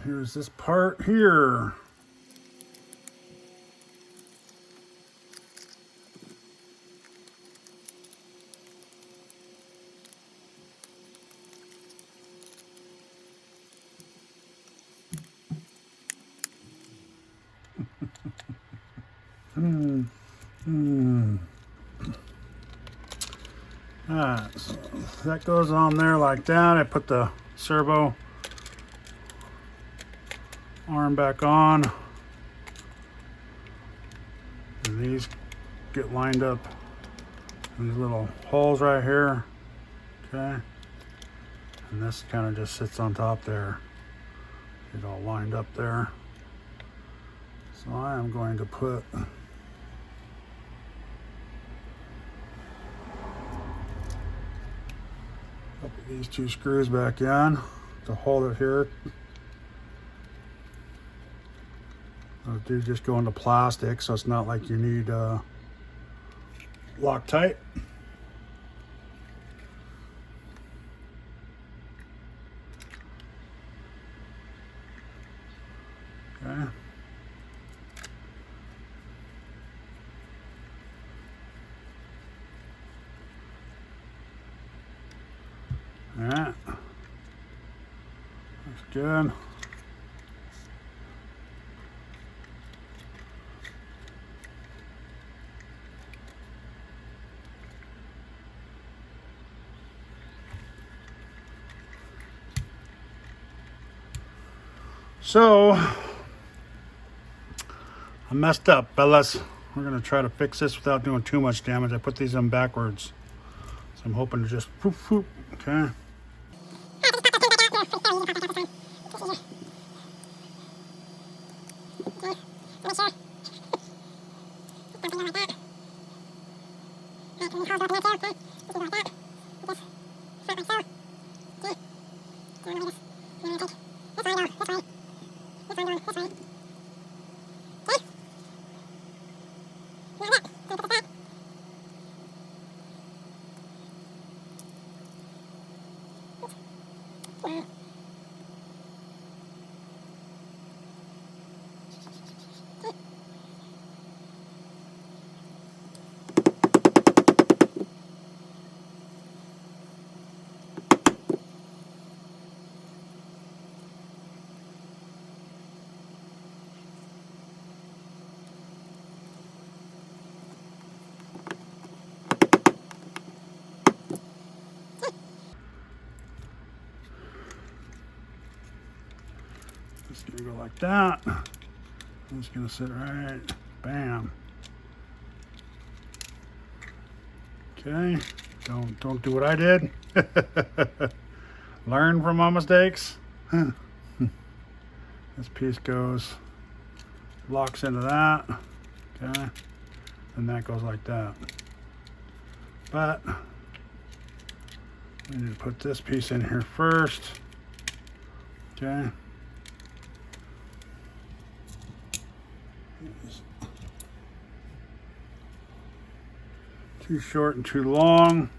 here's this part here. Alright, so that goes on there like that. I put the servo arm back on. And these get lined up in these little holes right here. Okay. And this kind of just sits on top there. Get all lined up there. So I am going to put these two screws back in to hold it here. Those do just go into plastic, so it's not like you need Loctite. Okay. Alright, that's good. So, I messed up, fellas. We're gonna try to fix this without doing too much damage. I put these in backwards, so I'm hoping to just poof, poof. Okay. Just gonna go like that. I'm just gonna sit right, bam. Okay, don't do what I did. Learn from my mistakes. This piece goes, locks into that. Okay, and that goes like that. But we need to put this piece in here first. Okay. Too short and too long.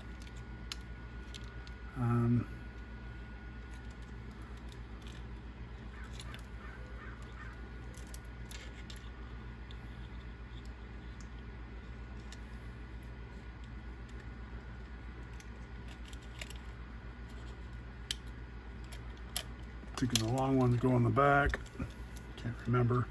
Thinking the long ones go in the back. Can't remember.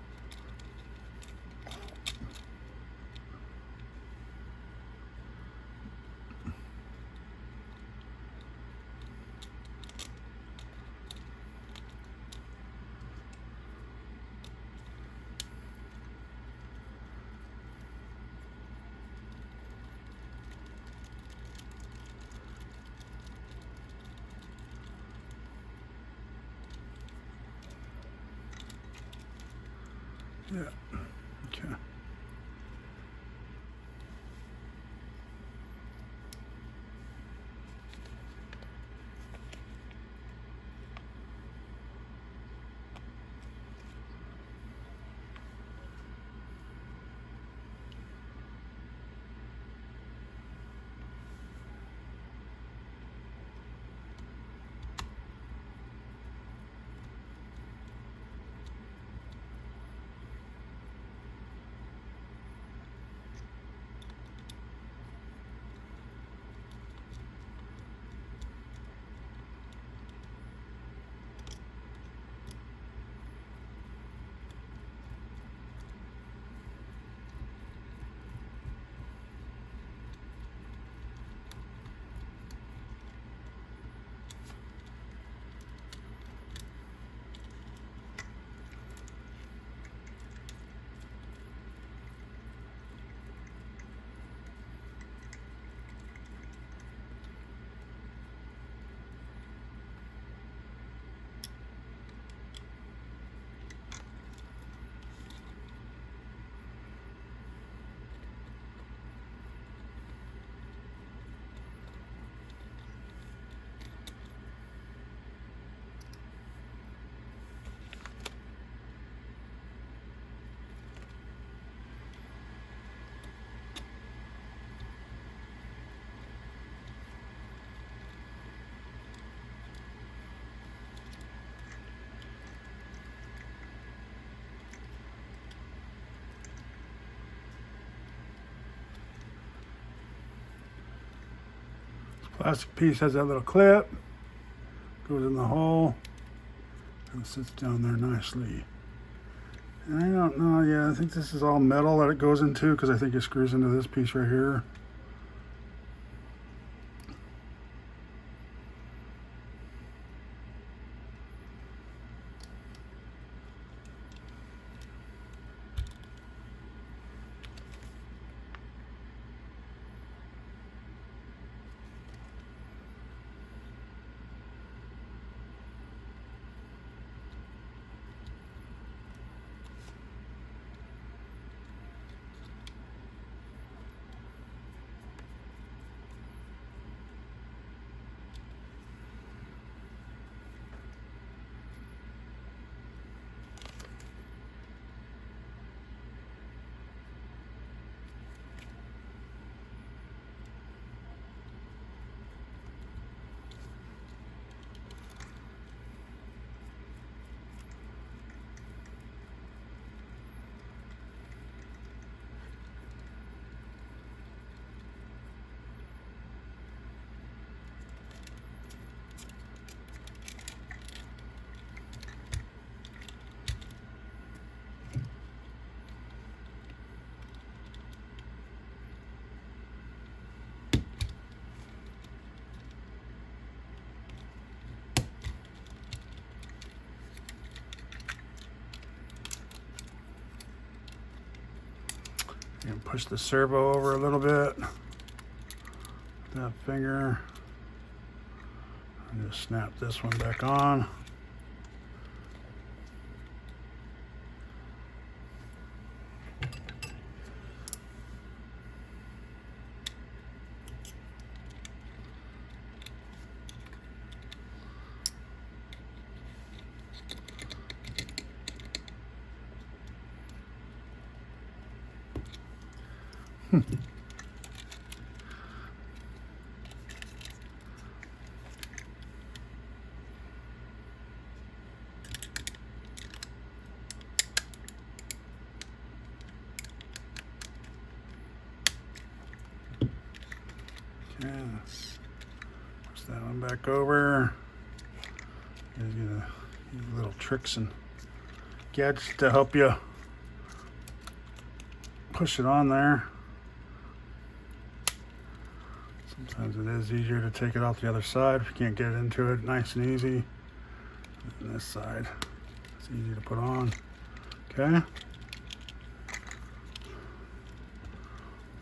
Yeah, okay. Plastic piece has that little clip, goes in the hole, and sits down there nicely. And I don't know, yeah, I think this is all metal that it goes into, because I think it screws into this piece right here. And push the servo over a little bit. That finger. And just snap this one back on. Okay, push that one back over. Gives you the little tricks and gadgets to help you push it on there. Sometimes it is easier to take it off the other side if you can't get into it nice and easy. And this side, it's easy to put on. Okay.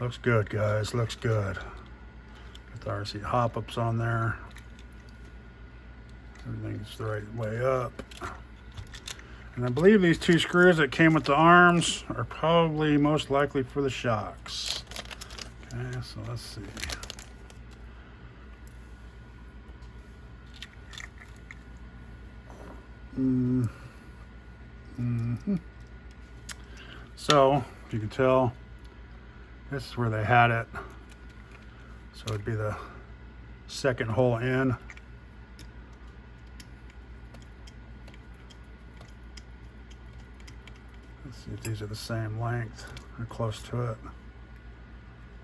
Looks good, guys, looks good. Got the RC hop-ups on there. Everything's the right way up. And I believe these two screws that came with the arms are probably most likely for the shocks. Okay, so let's see. So, if you can tell, this is where they had it. So it'd be the second hole in. Let's see if these are the same length or close to it.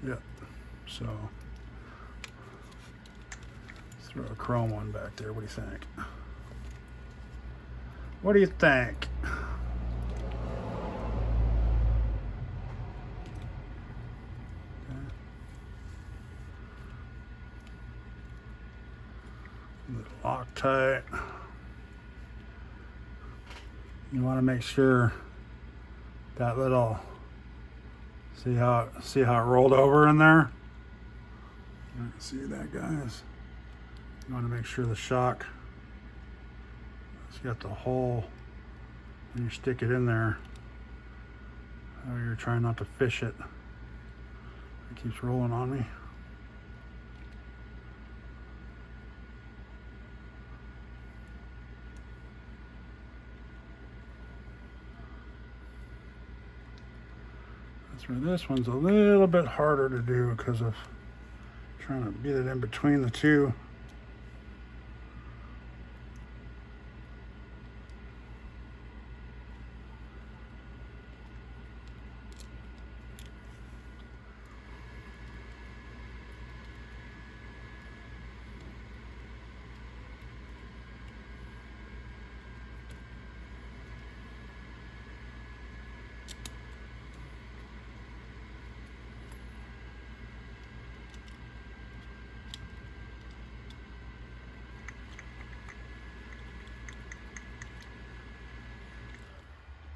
Yep. So let's throw a chrome one back there. What do you think? What do you think? Loctite. You want to make sure that little, see how it rolled over in there? You can see that, guys. You want to make sure the shock, it's got the hole when you stick it in there. Oh, you're trying not to fish it. It keeps rolling on me. That's where this one's a little bit harder to do because of trying to get it in between the two.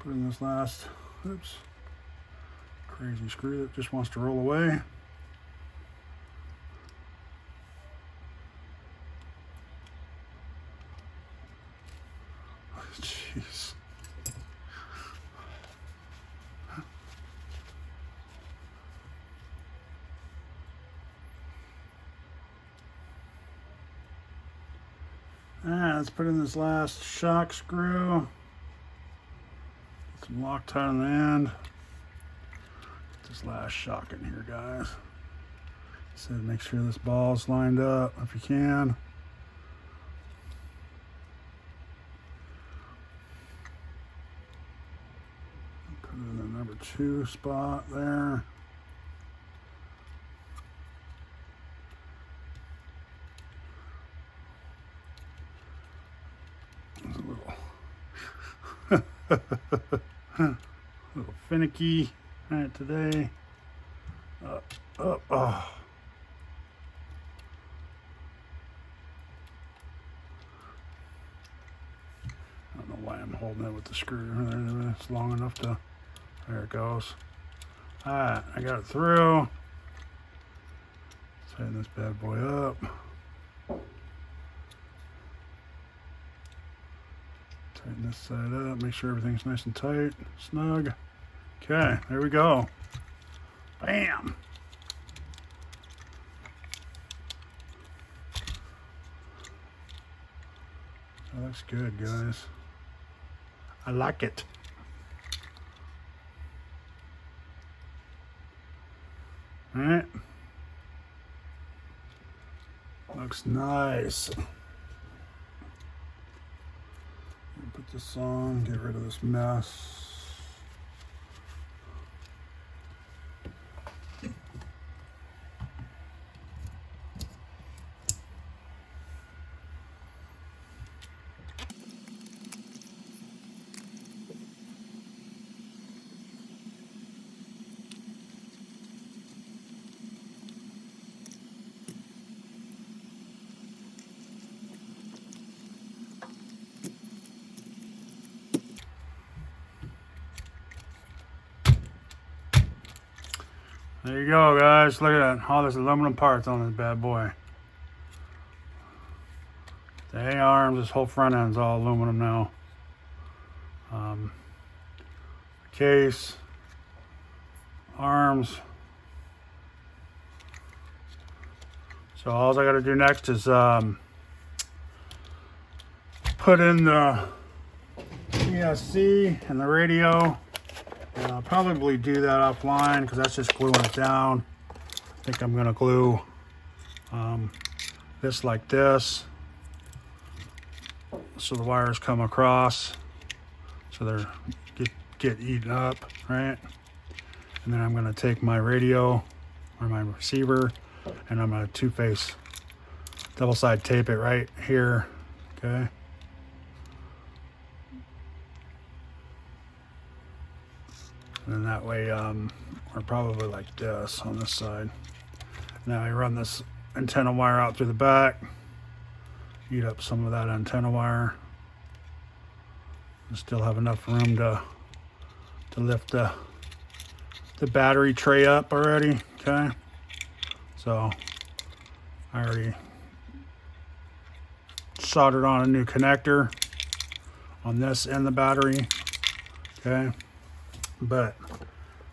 Put in this last, oops, crazy screw that just wants to roll away. Jeez. Alright, let's put in this last shock screw. Get some Loctite on the end. Get this last shock in here, guys. So make sure this ball's lined up if you can. Put it in the number 2 spot there. It's a little finicky right today. Oh. I don't know why I'm holding it with the screw. It's long enough to, there it goes. Alright, I got it through. Tighten this bad boy up. Tighten this side up, make sure everything's nice and tight, snug. Okay, there we go. Bam! That looks good, guys. I like it. All right. Looks nice. Put this on, get rid of this mess. There you go, guys. Look at that. All this aluminum parts on this bad boy. The A-arms, this whole front end's all aluminum now. Case, arms. So all I got to do next is put in the ESC and the radio. And I'll probably do that offline because that's just gluing it down. I think I'm going to glue this like this so the wires come across so they're get eaten up, right? And then I'm going to take my radio or my receiver and I'm going to two-face double side tape it right here, okay? And then that way, or probably like this on this side. Now I run this antenna wire out through the back, eat up some of that antenna wire, and still have enough room to lift the battery tray up already, okay? So I already soldered on a new connector on this and the battery, okay? But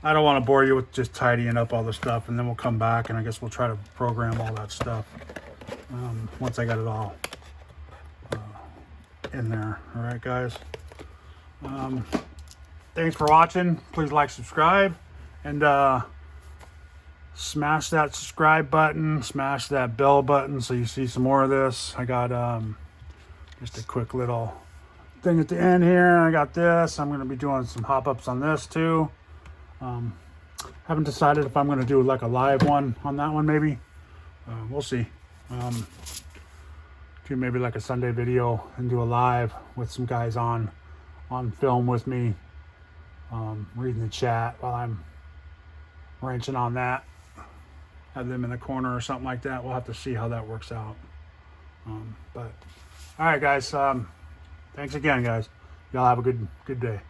I don't want to bore you with just tidying up all the stuff, and then we'll come back and I guess we'll try to program all that stuff once I got it all in there. All right, guys. Thanks for watching. Please like, subscribe, and smash that subscribe button, smash that bell button so you see some more of this. I got just a quick little thing at the end here. I got this. I'm going to be doing some hop-ups on this too. Haven't decided if I'm going to do like a live one on that one, maybe. We'll see. Do maybe like a Sunday video and do a live with some guys on film with me, reading the chat while I'm wrenching on that. Have them in the corner or something like that. We'll have to see how that works out. But all right, guys. Thanks again, guys. Y'all have a good day.